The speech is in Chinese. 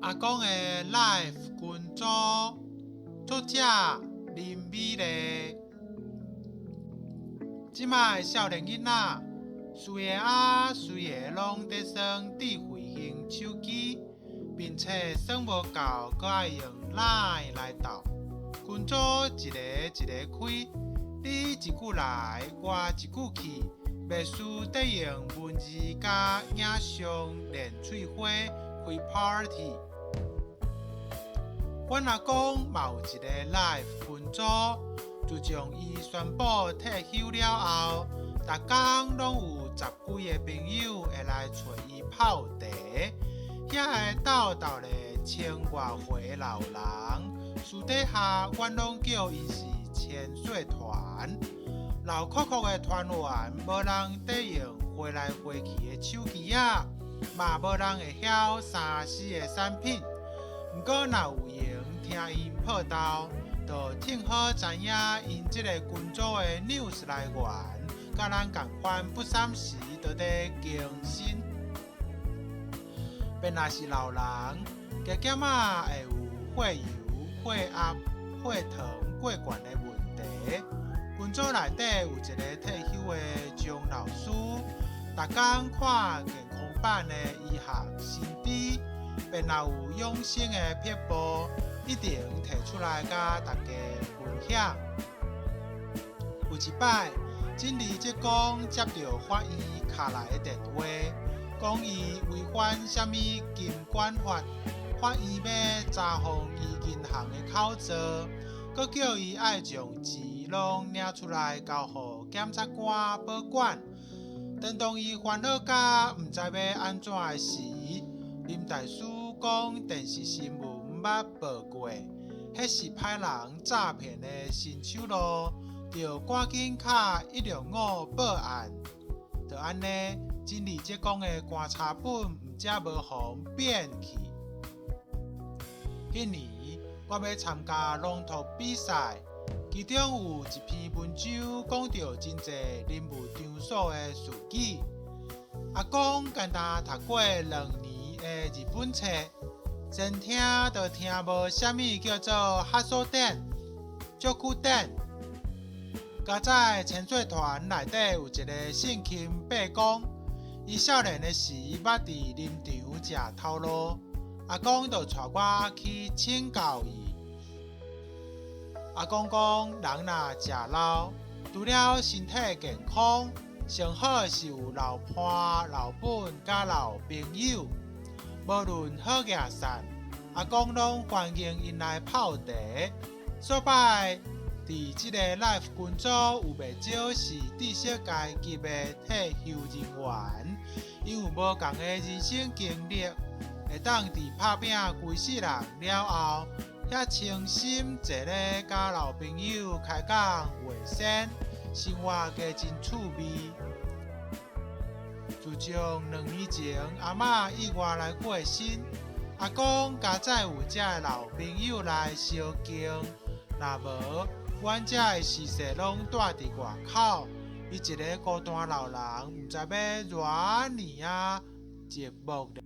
阿公的 Life 群组，作者林美丽。即卖少年囡仔，随个拢在耍智慧型手机，并且耍无够，阁爱用 Line 来斗。群组一个一个开，你一句来，我一句去，袂输得用文字甲影像连喙花开 party。阮阿公嘛有一个 Live 群组，自从伊宣布退休了后，逐工拢有10几个朋友会来找伊泡茶。遐个斗的千外岁的老人，私底下阮拢叫伊是千岁团。老酷酷的团员，无人得用飞来飞去的手机仔，嘛无人会晓3、4个产品。毋过若有闲听因报道，就挺好知影因即个群组的 news 来源，甲咱共款不三时就在更新。便若是老人，加减仔会有血油、血压、血糖过悬的问题。群组内底有一个退休的钟老师，逐工看健康版的医学新知。便若有养生的撇步，一定摕出来甲大家分享。有一摆，诊理职工接到法院敲来的电话，讲伊违反什么金管法，法院要查封伊银行的口座，阁叫伊爱将钱拢领出来交予检察官保管。等当伊烦恼甲毋知要安怎的时，林大师讲电视新闻捌报过，迄是歹人诈骗的新手路，就赶紧敲165报案。就安尼，诊理职工的观察本毋则无互变去。迄年我要参加朗读比赛，其中有一篇文章讲到真济任务场所的事迹。阿公简单读过2年的日本册，先听就听无啥物叫做哈索店、足久店。加在潜水团内底有一个姓金伯公，伊少年的时捌伫林场食头路，阿公就带我去请教伊。阿公讲，人若食老，除了身体健康，上好是有老伴、老本甲老朋友。无论好假善，阿公拢欢迎因来泡茶。所摆伫即个 Life 群组有袂少是知识阶级的退休人员，因有无共的人生经历，会当伫拍拼规世人了后，遐清心坐咧，甲老朋友开讲话声，生活加真趣味。自从2年前阿嬷意外来过身，阿公家再有这个老朋友来相敬，若无，阮这个事势拢住伫外口，伊一个孤单老人，毋知要偌年啊寂寞咧。